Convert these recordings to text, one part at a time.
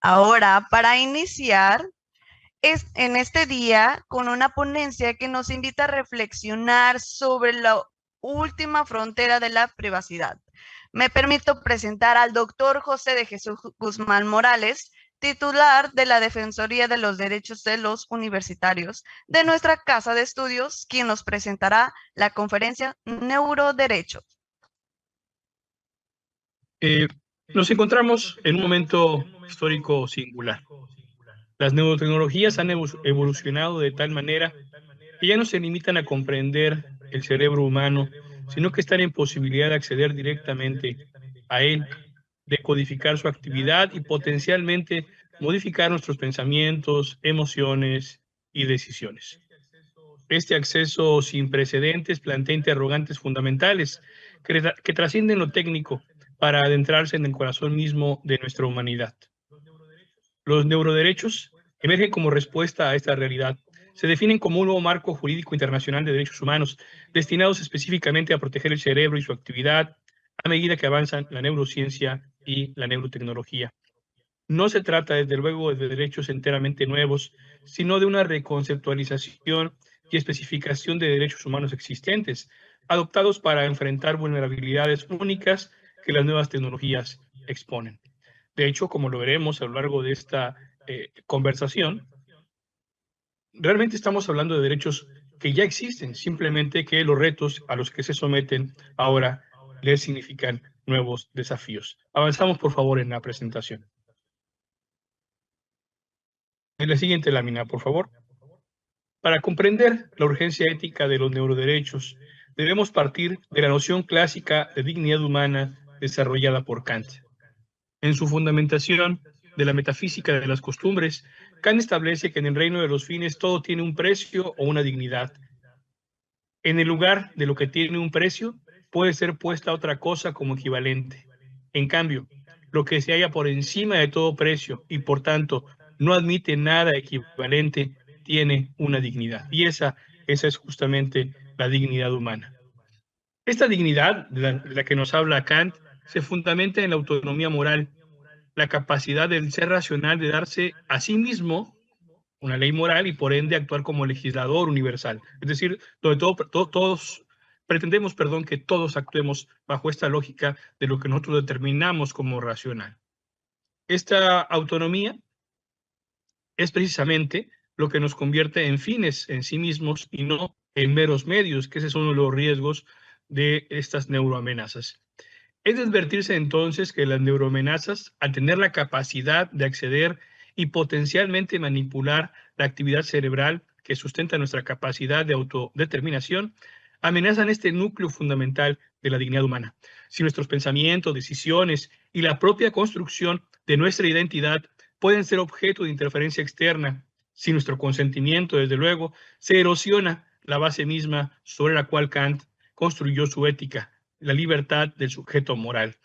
Ahora, para iniciar en este día con una ponencia que nos invita a reflexionar sobre la última frontera de la privacidad. Me permito presentar al doctor José de Jesús Guzmán Morales, titular de la Defensoría de los Derechos de los Universitarios de nuestra Casa de Estudios, quien nos presentará la conferencia Neuroderechos. Eh, Nos encontramos en un momento histórico singular. Las neurotecnologías han evolucionado de tal manera que ya no se limitan a comprender el cerebro humano, sino que están en posibilidad de acceder directamente a él, de codificar su actividad y potencialmente modificar nuestros pensamientos, emociones y decisiones. Este acceso sin precedentes plantea interrogantes fundamentales que trascienden lo técnico para adentrarse en el corazón mismo de nuestra humanidad. Los neuroderechos emergen como respuesta a esta realidad. Se definen como un nuevo marco jurídico internacional de derechos humanos, destinados específicamente a proteger el cerebro y su actividad a medida que avanzan la neurociencia y la neurotecnología. No se trata, desde luego, de derechos enteramente nuevos, sino de una reconceptualización y especificación de derechos humanos existentes, adoptados para enfrentar vulnerabilidades únicas que las nuevas tecnologías exponen. De hecho, como lo veremos a lo largo de esta conversación, realmente estamos hablando de derechos que ya existen, simplemente que los retos a los que se someten ahora les significan nuevos desafíos. Avanzamos, por favor, en la presentación. En la siguiente lámina, por favor. Para comprender la urgencia ética de los neuroderechos, debemos partir de la noción clásica de dignidad humana desarrollada por Kant. En su fundamentación de la metafísica de las costumbres, Kant establece que en el reino de los fines todo tiene un precio o una dignidad. En el lugar de lo que tiene un precio, puede ser puesta otra cosa como equivalente. En cambio, lo que se halla por encima de todo precio y por tanto no admite nada equivalente, tiene una dignidad. Y esa es justamente la dignidad humana. Esta dignidad de la que nos habla Kant se fundamenta en la autonomía moral, la capacidad del ser racional de darse a sí mismo una ley moral y por ende actuar como legislador universal. Es decir, donde todos pretendemos, perdón, que todos actuemos bajo esta lógica de lo que nosotros determinamos como racional. Esta autonomía es precisamente lo que nos convierte en fines en sí mismos y no en meros medios, que ese es uno de los riesgos de estas neuroamenazas. Es de advertirse entonces que las neuroamenazas, al tener la capacidad de acceder y potencialmente manipular la actividad cerebral que sustenta nuestra capacidad de autodeterminación, amenazan este núcleo fundamental de la dignidad humana. Si nuestros pensamientos, decisiones y la propia construcción de nuestra identidad pueden ser objeto de interferencia externa, sin nuestro consentimiento, desde luego, se erosiona la base misma sobre la cual Kant construyó su ética, la libertad del sujeto moral.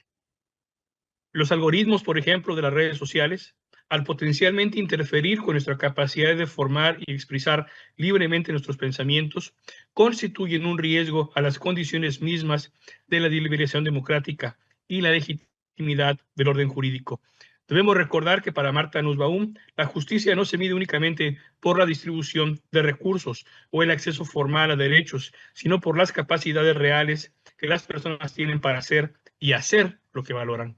Los algoritmos, por ejemplo, de las redes sociales, al potencialmente interferir con nuestra capacidad de formar y expresar libremente nuestros pensamientos, constituyen un riesgo a las condiciones mismas de la deliberación democrática y la legitimidad del orden jurídico. Debemos recordar que para Marta Nussbaum, la justicia no se mide únicamente por la distribución de recursos o el acceso formal a derechos, sino por las capacidades reales que las personas tienen para hacer y hacer lo que valoran.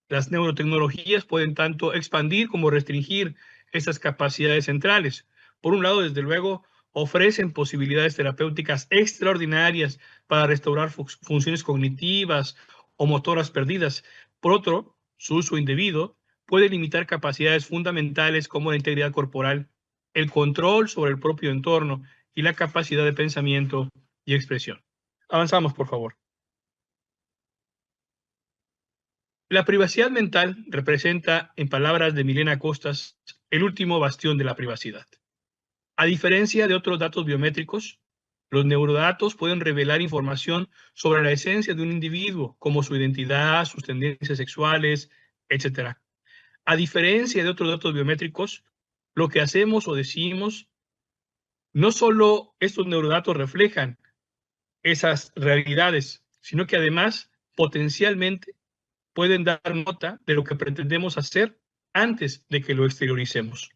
Las neurotecnologías pueden tanto expandir como restringir esas capacidades centrales. Por un lado, desde luego, ofrecen posibilidades terapéuticas extraordinarias para restaurar funciones cognitivas o motoras perdidas. Por otro, su uso indebido puede limitar capacidades fundamentales como la integridad corporal, el control sobre el propio entorno y la capacidad de pensamiento y expresión. Avanzamos, por favor. La privacidad mental representa, en palabras de Milena Costas, el último bastión de la privacidad. A diferencia de otros datos biométricos, los neurodatos pueden revelar información sobre la esencia de un individuo, como su identidad, sus tendencias sexuales, etc. A diferencia de otros datos biométricos, lo que hacemos o decimos, no solo estos neurodatos reflejan esas realidades, sino que además potencialmente pueden dar nota de lo que pretendemos hacer antes de que lo exterioricemos.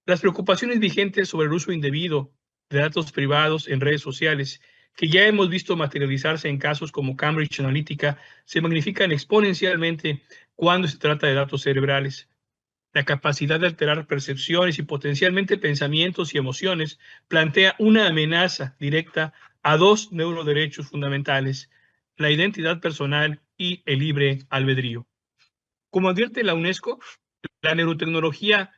Las preocupaciones vigentes sobre el uso indebido de datos privados en redes sociales, que ya hemos visto materializarse en casos como Cambridge Analytica, se magnifican exponencialmente cuando se trata de datos cerebrales. La capacidad de alterar percepciones y potencialmente pensamientos y emociones plantea una amenaza directa a dos neuroderechos fundamentales, la identidad personal y el libre albedrío. Como advierte la UNESCO, la neurotecnología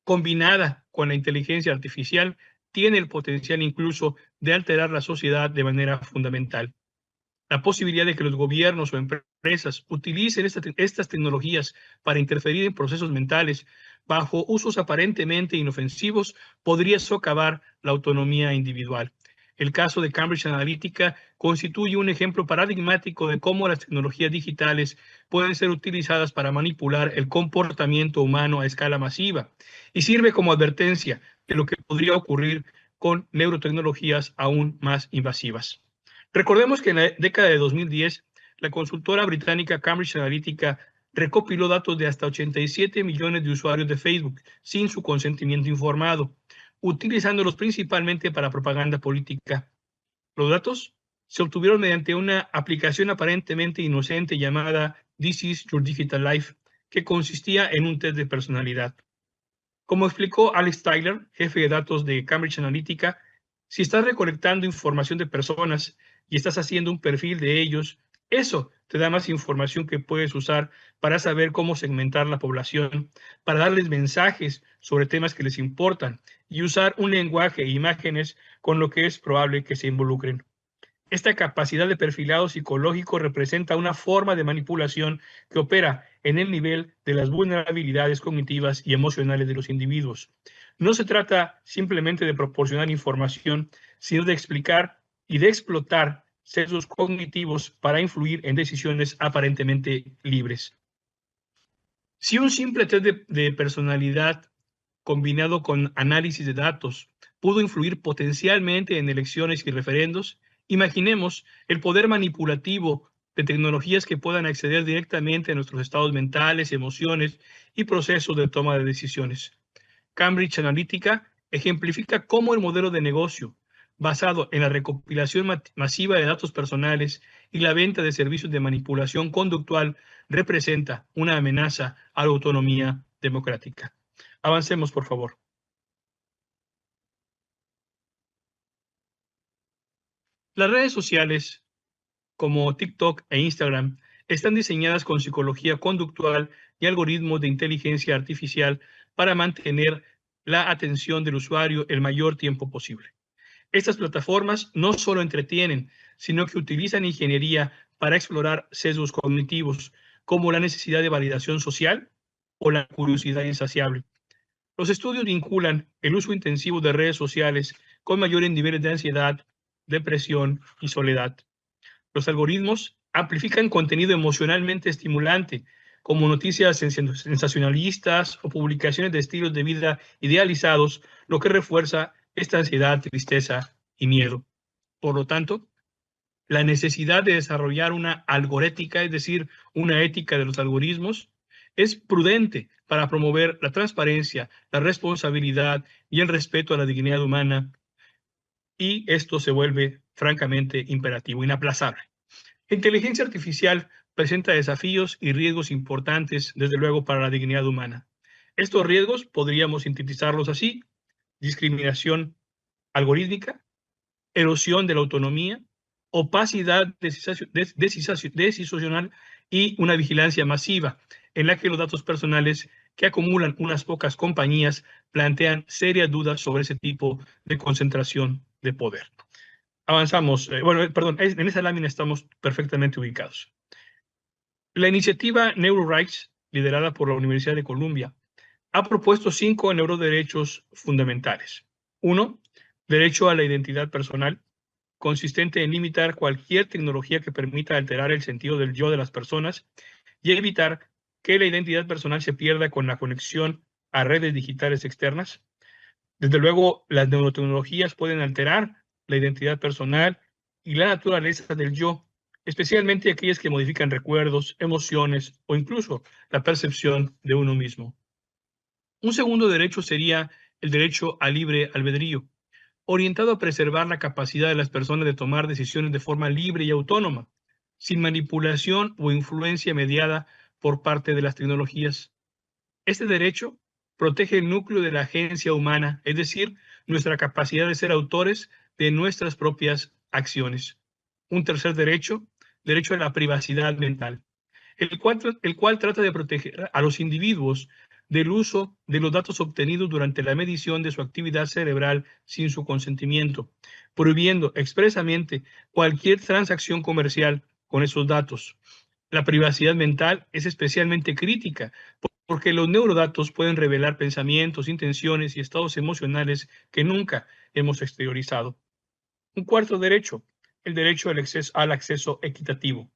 combinada con la inteligencia artificial tiene el potencial incluso de alterar la sociedad de manera fundamental. La posibilidad de que los gobiernos o empresas utilicen estas tecnologías para interferir en procesos mentales bajo usos aparentemente inofensivos podría socavar la autonomía individual. El caso de Cambridge Analytica constituye un ejemplo paradigmático de cómo las tecnologías digitales pueden ser utilizadas para manipular el comportamiento humano a escala masiva y sirve como advertencia de lo que podría ocurrir con neurotecnologías aún más invasivas. Recordemos que en la década de 2010, la consultora británica Cambridge Analytica recopiló datos de hasta 87 millones de usuarios de Facebook sin su consentimiento informado, utilizándolos principalmente para propaganda política. Los datos se obtuvieron mediante una aplicación aparentemente inocente llamada This is Your Digital Life, que consistía en un test de personalidad. Como explicó Alex Tyler, jefe de datos de Cambridge Analytica, si estás recolectando información de personas y estás haciendo un perfil de ellos, eso te da más información que puedes usar para saber cómo segmentar la población, para darles mensajes sobre temas que les importan y usar un lenguaje e imágenes con lo que es probable que se involucren. Esta capacidad de perfilado psicológico representa una forma de manipulación que opera en el nivel de las vulnerabilidades cognitivas y emocionales de los individuos. No se trata simplemente de proporcionar información, sino de explicar y de explotar sesgos cognitivos para influir en decisiones aparentemente libres. Si un simple test de personalidad combinado con análisis de datos pudo influir potencialmente en elecciones y referendos, imaginemos el poder manipulativo de tecnologías que puedan acceder directamente a nuestros estados mentales, emociones y procesos de toma de decisiones. Cambridge Analytica ejemplifica cómo el modelo de negocio, basado en la recopilación masiva de datos personales y la venta de servicios de manipulación conductual, representa una amenaza a la autonomía democrática. Avancemos, por favor. Las redes sociales, como TikTok e Instagram, están diseñadas con psicología conductual y algoritmos de inteligencia artificial para mantener la atención del usuario el mayor tiempo posible. Estas plataformas no solo entretienen, sino que utilizan ingeniería para explorar sesgos cognitivos, como la necesidad de validación social o la curiosidad insaciable. Los estudios vinculan el uso intensivo de redes sociales con mayores niveles de ansiedad, depresión y soledad. Los algoritmos amplifican contenido emocionalmente estimulante, como noticias sensacionalistas o publicaciones de estilos de vida idealizados, lo que refuerza esta ansiedad, tristeza y miedo. Por lo tanto, la necesidad de desarrollar una algorética, es decir, una ética de los algoritmos, es prudente para promover la transparencia, la responsabilidad y el respeto a la dignidad humana, y esto se vuelve francamente imperativo, inaplazable. La inteligencia artificial presenta desafíos y riesgos importantes, desde luego, para la dignidad humana. Estos riesgos podríamos sintetizarlos así: discriminación algorítmica, erosión de la autonomía, opacidad decisional y una vigilancia masiva en la que los datos personales que acumulan unas pocas compañías plantean serias dudas sobre ese tipo de concentración de poder. Avanzamos. En esa lámina estamos perfectamente ubicados. La iniciativa NeuroRights, liderada por la Universidad de Columbia, ha propuesto 5 neuroderechos fundamentales. 1. Derecho a la identidad personal, consistente en limitar cualquier tecnología que permita alterar el sentido del yo de las personas y evitar que la identidad personal se pierda con la conexión a redes digitales externas. Desde luego, las neurotecnologías pueden alterar la identidad personal y la naturaleza del yo, especialmente aquellas que modifican recuerdos, emociones o incluso la percepción de uno mismo. Un segundo derecho sería el derecho al libre albedrío, orientado a preservar la capacidad de las personas de tomar decisiones de forma libre y autónoma, sin manipulación o influencia mediada por parte de las tecnologías. Este derecho protege el núcleo de la agencia humana, es decir, nuestra capacidad de ser autores de nuestras propias acciones. Un tercer derecho, derecho a la privacidad mental, el cual trata de proteger a los individuos del uso de los datos obtenidos durante la medición de su actividad cerebral sin su consentimiento, prohibiendo expresamente cualquier transacción comercial con esos datos. La privacidad mental es especialmente crítica porque los neurodatos pueden revelar pensamientos, intenciones y estados emocionales que nunca hemos exteriorizado. Un cuarto derecho, el derecho al acceso equitativo,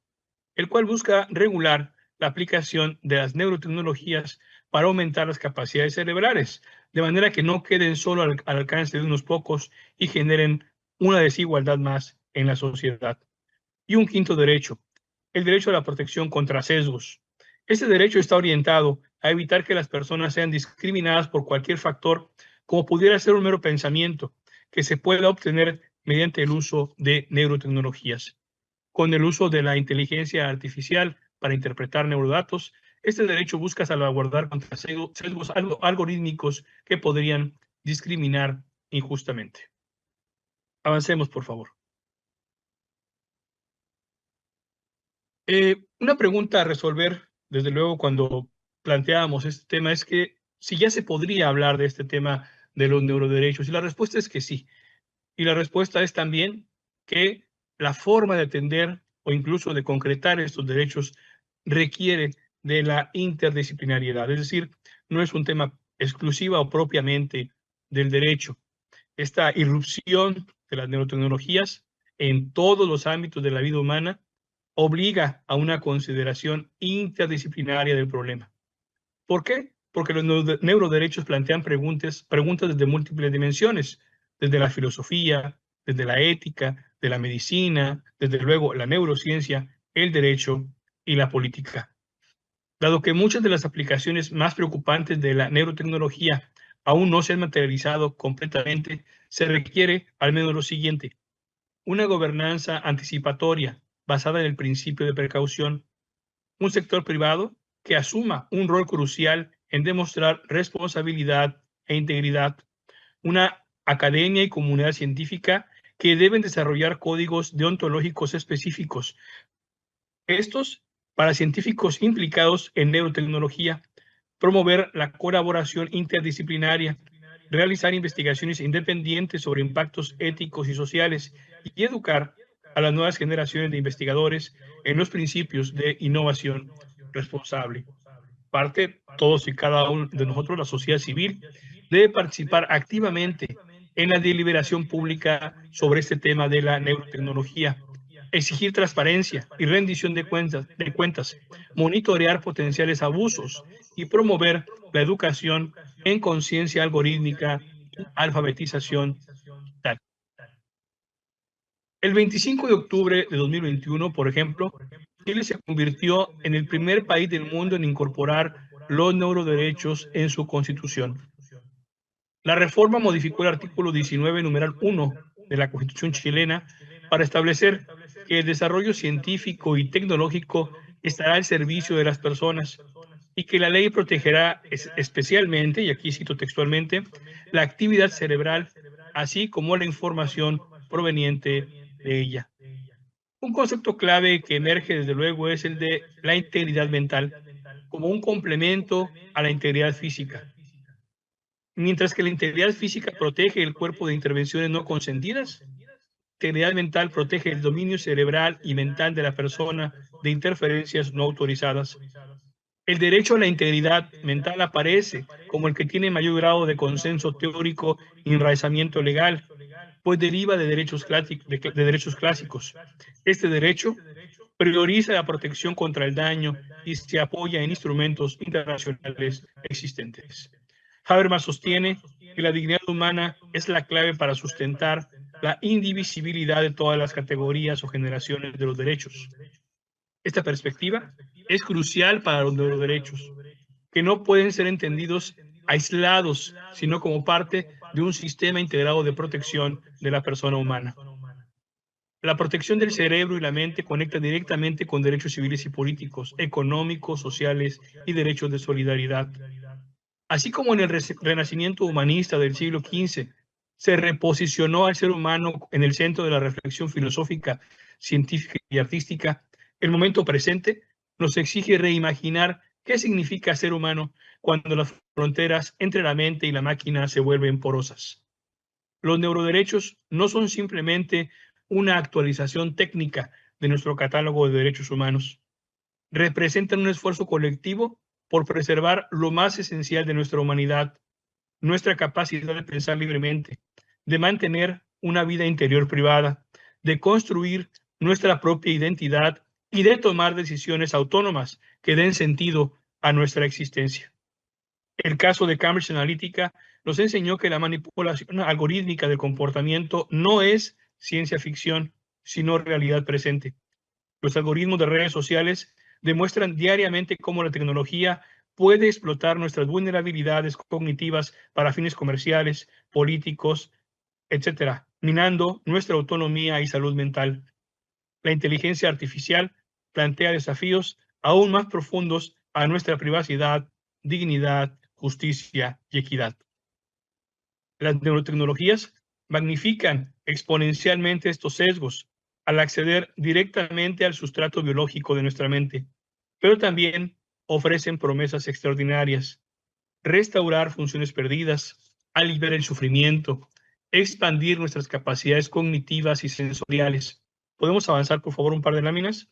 el cual busca regular la aplicación de las neurotecnologías para aumentar las capacidades cerebrales, de manera que no queden solo al alcance de unos pocos y generen una desigualdad más en la sociedad. Y un quinto derecho, el derecho a la protección contra sesgos. Este derecho está orientado a evitar que las personas sean discriminadas por cualquier factor, como pudiera ser un mero pensamiento, que se pueda obtener mediante el uso de neurotecnologías. Con el uso de la inteligencia artificial para interpretar neurodatos, este derecho busca salvaguardar contra sesgos algorítmicos que podrían discriminar injustamente. Avancemos, por favor. Una pregunta a resolver, desde luego, cuando planteábamos este tema es que si ya se podría hablar de este tema de los neuroderechos, y la respuesta es que sí. Y la respuesta es también que la forma de atender o incluso de concretar estos derechos requiere de la interdisciplinariedad, es decir, no es un tema exclusiva o propiamente del derecho. Esta irrupción de las neurotecnologías en todos los ámbitos de la vida humana obliga a una consideración interdisciplinaria del problema. ¿Por qué? Porque los neuroderechos plantean preguntas desde múltiples dimensiones, desde la filosofía, desde la ética, de la medicina, desde luego la neurociencia, el derecho y la política. Dado que muchas de las aplicaciones más preocupantes de la neurotecnología aún no se han materializado completamente, se requiere al menos lo siguiente: una gobernanza anticipatoria basada en el principio de precaución, un sector privado que asuma un rol crucial en demostrar responsabilidad e integridad, una academia y comunidad científica que deben desarrollar códigos deontológicos específicos. Estos para científicos implicados en neurotecnología, promover la colaboración interdisciplinaria, realizar investigaciones independientes sobre impactos éticos y sociales y educar a las nuevas generaciones de investigadores en los principios de innovación responsable. Parte, todos y cada uno de nosotros, la sociedad civil, debe participar activamente en la deliberación pública sobre este tema de la neurotecnología, exigir transparencia y rendición de cuentas, monitorear potenciales abusos y promover la educación en conciencia algorítmica y alfabetización digital. El 25 de octubre de 2021, por ejemplo, Chile se convirtió en el primer país del mundo en incorporar los neuroderechos en su constitución. La reforma modificó el artículo 19, numeral 1 de la Constitución chilena para establecer que el desarrollo científico y tecnológico estará al servicio de las personas y que la ley protegerá especialmente, y aquí cito textualmente, la actividad cerebral, así como la información proveniente de ella. Un concepto clave que emerge desde luego es el de la integridad mental, como un complemento a la integridad física. Mientras que la integridad física protege el cuerpo de intervenciones no consentidas, la integridad mental protege el dominio cerebral y mental de la persona de interferencias no autorizadas. El derecho a la integridad mental aparece como el que tiene mayor grado de consenso teórico y enraizamiento legal, pues deriva de derechos clásicos. Este derecho prioriza la protección contra el daño y se apoya en instrumentos internacionales existentes. Habermas sostiene que la dignidad humana es la clave para sustentar la indivisibilidad de todas las categorías o generaciones de los derechos. Esta perspectiva es crucial para los neuroderechos, que no pueden ser entendidos aislados, sino como parte de un sistema integrado de protección de la persona humana. La protección del cerebro y la mente conecta directamente con derechos civiles y políticos, económicos, sociales y derechos de solidaridad. Así como en el renacimiento humanista del siglo XV se reposicionó al ser humano en el centro de la reflexión filosófica, científica y artística, el momento presente nos exige reimaginar qué significa ser humano cuando las fronteras entre la mente y la máquina se vuelven porosas. Los neuroderechos no son simplemente una actualización técnica de nuestro catálogo de derechos humanos. Representan un esfuerzo colectivo por preservar lo más esencial de nuestra humanidad, nuestra capacidad de pensar libremente, de mantener una vida interior privada, de construir nuestra propia identidad y de tomar decisiones autónomas que den sentido a nuestra existencia. El caso de Cambridge Analytica nos enseñó que la manipulación algorítmica del comportamiento no es ciencia ficción, sino realidad presente. Los algoritmos de redes sociales demuestran diariamente cómo la tecnología puede explotar nuestras vulnerabilidades cognitivas para fines comerciales, políticos, etcétera, minando nuestra autonomía y salud mental. La inteligencia artificial plantea desafíos aún más profundos a nuestra privacidad, dignidad, justicia y equidad. Las neurotecnologías magnifican exponencialmente estos sesgos al acceder directamente al sustrato biológico de nuestra mente, pero también ofrecen promesas extraordinarias: restaurar funciones perdidas, aliviar el sufrimiento, expandir nuestras capacidades cognitivas y sensoriales. ¿Podemos avanzar, por favor, un par de láminas?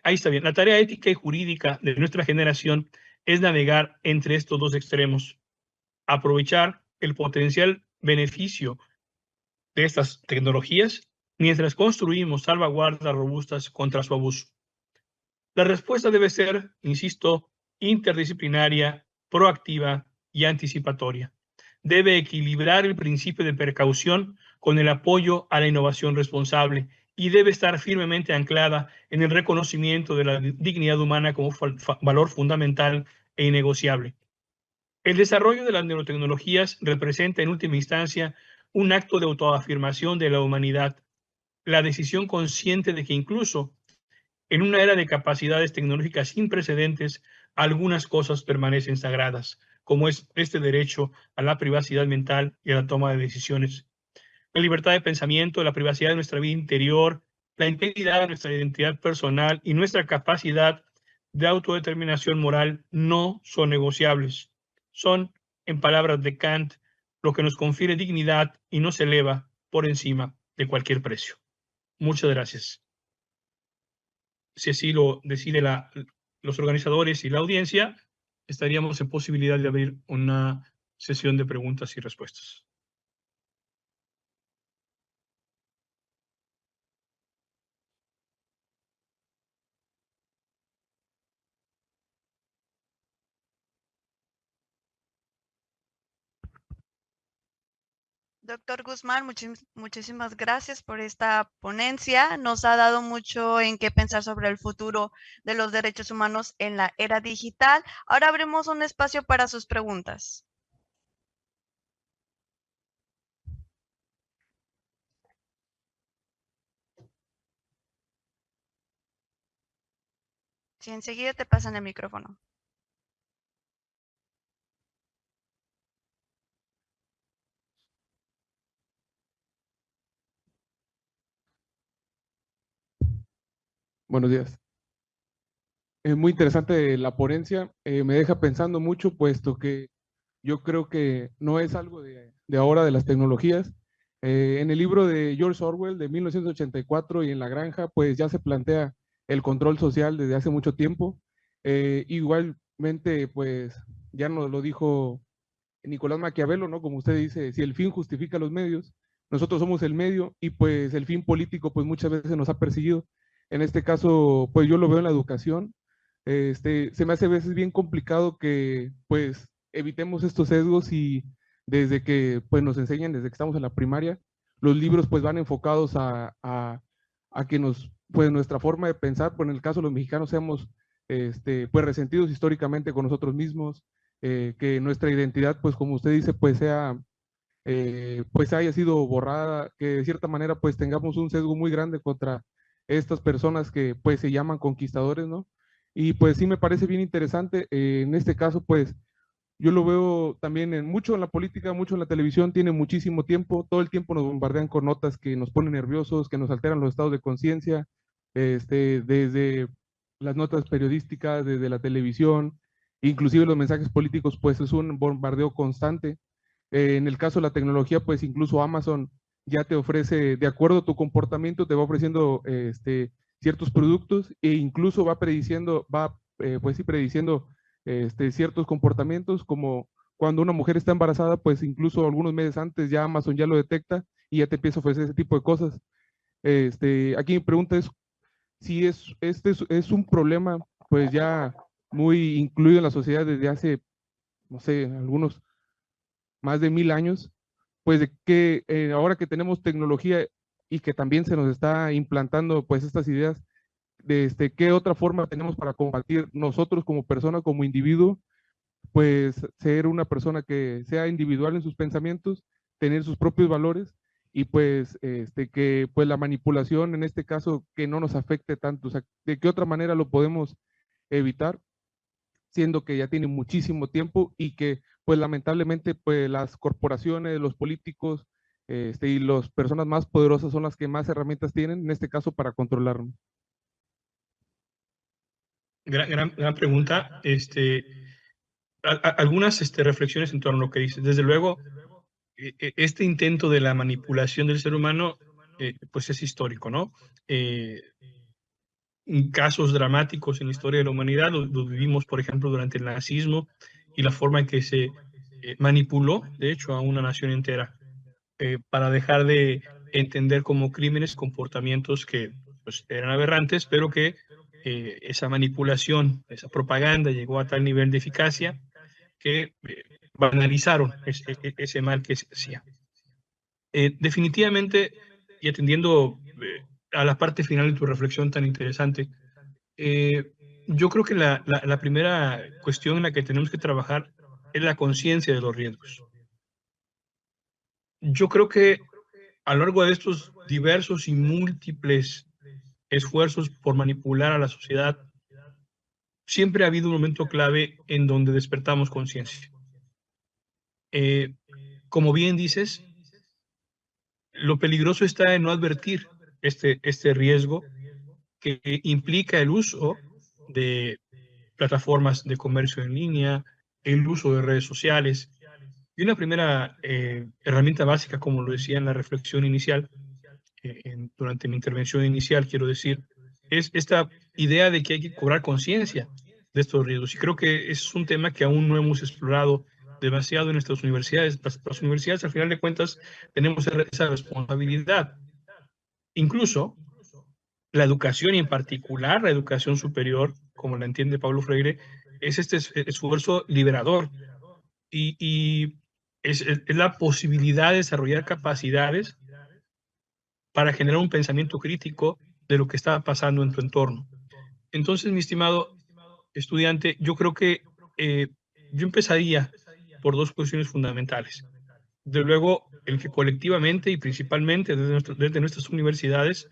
Ahí está bien, la tarea ética y jurídica de nuestra generación es navegar entre estos dos extremos, aprovechar el potencial beneficio de estas tecnologías mientras construimos salvaguardas robustas contra su abuso. La respuesta debe ser, insisto, interdisciplinaria, proactiva y anticipatoria. Debe equilibrar el principio de precaución con el apoyo a la innovación responsable y debe estar firmemente anclada en el reconocimiento de la dignidad humana como valor fundamental e innegociable. El desarrollo de las neurotecnologías representa en última instancia un acto de autoafirmación de la humanidad, la decisión consciente de que incluso en una era de capacidades tecnológicas sin precedentes, algunas cosas permanecen sagradas, como es este derecho a la privacidad mental y a la toma de decisiones. La libertad de pensamiento, la privacidad de nuestra vida interior, la integridad de nuestra identidad personal y nuestra capacidad de autodeterminación moral no son negociables. Son, en palabras de Kant, lo que nos confiere dignidad y nos eleva por encima de cualquier precio. Muchas gracias. Si así lo decide los organizadores y la audiencia, estaríamos en posibilidad de abrir una sesión de preguntas y respuestas. Doctor Guzmán, muchísimas gracias por esta ponencia. Nos ha dado mucho en qué pensar sobre el futuro de los derechos humanos en la era digital. Ahora abrimos un espacio para sus preguntas. Sí, enseguida te pasan el micrófono. Buenos días. Es muy interesante la ponencia. Me deja pensando mucho, puesto que yo creo que no es algo de ahora de las tecnologías. En el libro de George Orwell de 1984 y en La Granja, pues ya se plantea el control social desde hace mucho tiempo. Igualmente, pues ya nos lo dijo Nicolás Maquiavelo, ¿no? Como usted dice, si el fin justifica los medios, nosotros somos el medio y pues el fin político pues muchas veces nos ha perseguido. En este caso, pues yo lo veo en la educación. se me hace a veces bien complicado que pues evitemos estos sesgos y desde que pues nos enseñan, desde que estamos en la primaria, los libros pues van enfocados a que pues nuestra forma de pensar, pues en el caso de los mexicanos seamos pues resentidos históricamente con nosotros mismos, que nuestra identidad pues como usted dice pues sea pues haya sido borrada, que de cierta manera pues tengamos un sesgo muy grande contra estas personas que pues se llaman conquistadores, ¿no? Y pues sí me parece bien interesante, en este caso pues yo lo veo también mucho en la política, mucho en la televisión, tiene muchísimo tiempo, todo el tiempo nos bombardean con notas que nos ponen nerviosos, que nos alteran los estados de conciencia, desde las notas periodísticas, desde la televisión, inclusive los mensajes políticos, pues es un bombardeo constante. En el caso de la tecnología, pues incluso Amazon ya te ofrece, de acuerdo a tu comportamiento, te va ofreciendo ciertos productos e incluso va prediciendo, pues sí, prediciendo ciertos comportamientos, como cuando una mujer está embarazada, pues incluso algunos meses antes ya Amazon ya lo detecta y ya te empieza a ofrecer ese tipo de cosas. Aquí mi pregunta es si es un problema, pues ya muy incluido en la sociedad desde hace, no sé, algunos más de 1000 años, pues de que ahora que tenemos tecnología y que también se nos está implantando pues estas ideas, de qué otra forma tenemos para combatir nosotros como persona, como individuo, pues ser una persona que sea individual en sus pensamientos, tener sus propios valores y pues que pues la manipulación en este caso que no nos afecte tanto, o sea, de qué otra manera lo podemos evitar, siendo que ya tiene muchísimo tiempo y que pues lamentablemente pues las corporaciones, los políticos y las personas más poderosas son las que más herramientas tienen, en este caso para controlarnos. Gran pregunta. Algunas reflexiones en torno a lo que dices. Desde luego, este intento de la manipulación del ser humano, pues es histórico, ¿no? Casos dramáticos en la historia de la humanidad, lo vivimos, por ejemplo, durante el nazismo y la forma en que se manipuló, de hecho, a una nación entera para dejar de entender como crímenes comportamientos que pues, eran aberrantes, pero que esa manipulación, esa propaganda llegó a tal nivel de eficacia que banalizaron ese mal que se hacía. Definitivamente, y atendiendo a la parte final de tu reflexión tan interesante, yo creo que la primera cuestión en la que tenemos que trabajar es la conciencia de los riesgos. Yo creo que a lo largo de estos diversos y múltiples esfuerzos por manipular a la sociedad, siempre ha habido un momento clave en donde despertamos conciencia. Como bien dices, lo peligroso está en no advertir este riesgo que implica el uso de plataformas de comercio en línea, el uso de redes sociales. Y una primera herramienta básica, como lo decía en la reflexión inicial, durante mi intervención inicial, quiero decir, es esta idea de que hay que cobrar conciencia de estos riesgos. Y creo que es un tema que aún no hemos explorado demasiado en nuestras universidades. Las universidades, al final de cuentas, tenemos esa responsabilidad. Incluso la educación y en particular la educación superior, como la entiende Pablo Freire, es este esfuerzo liberador y es la posibilidad de desarrollar capacidades para generar un pensamiento crítico de lo que está pasando en tu entorno. Entonces, mi estimado estudiante, yo creo que yo empezaría por dos cuestiones fundamentales. De luego, el que colectivamente y principalmente desde nuestras universidades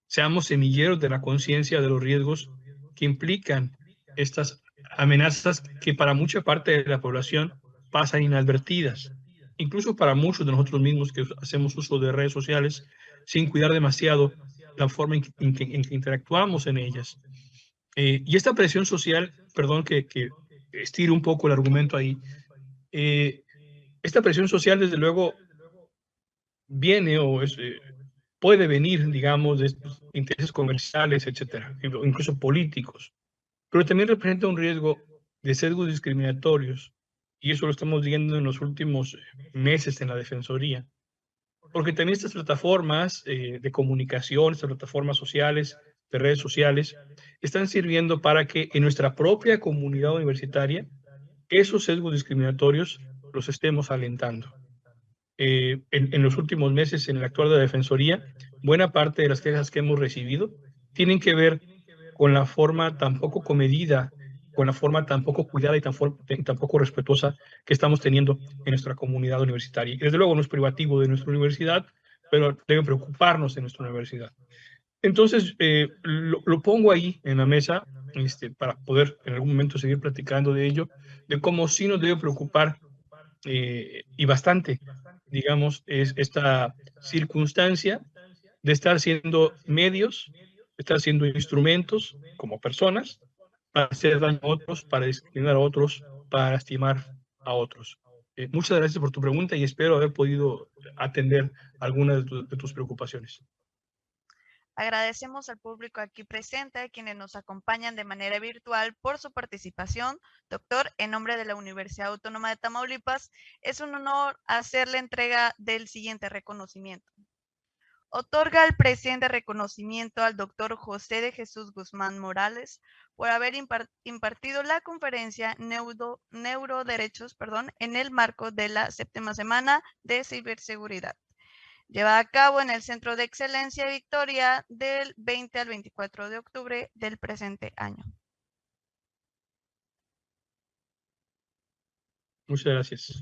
seamos semilleros de la conciencia de los riesgos que implican estas amenazas que para mucha parte de la población pasan inadvertidas, incluso para muchos de nosotros mismos que hacemos uso de redes sociales sin cuidar demasiado la forma en que interactuamos en ellas. Y esta presión social, perdón que estire un poco el argumento ahí, esta presión social desde luego viene o puede venir, digamos, de estos intereses comerciales, etcétera, incluso políticos, pero también representa un riesgo de sesgos discriminatorios, y eso lo estamos viendo en los últimos meses en la Defensoría, porque también estas plataformas de comunicación, estas plataformas sociales, de redes sociales, están sirviendo para que en nuestra propia comunidad universitaria esos sesgos discriminatorios los estemos alentando. En los últimos meses, en el actuar de la Defensoría, buena parte de las quejas que hemos recibido tienen que ver con la forma tan poco comedida, con la forma tan poco cuidada y tan poco respetuosa que estamos teniendo en nuestra comunidad universitaria. Y desde luego no es privativo de nuestra universidad, pero debe preocuparnos de nuestra universidad. Entonces, lo pongo ahí en la mesa para poder en algún momento seguir platicando de ello, de cómo sí nos debe preocupar y bastante, digamos, es esta circunstancia de estar siendo medios, de estar siendo instrumentos como personas para hacer daño a otros, para discriminar a otros, para lastimar a otros. Muchas gracias por tu pregunta y espero haber podido atender algunas de tus preocupaciones. Agradecemos al público aquí presente, quienes nos acompañan de manera virtual por su participación. Doctor, en nombre de la Universidad Autónoma de Tamaulipas, es un honor hacerle entrega del siguiente reconocimiento. Otorga el presente reconocimiento al doctor José de Jesús Guzmán Morales por haber impartido la conferencia Neuroderechos en el marco de la 7ª Semana de Ciberseguridad, llevada a cabo en el Centro de Excelencia Victoria del 20 al 24 de octubre del presente año. Muchas gracias.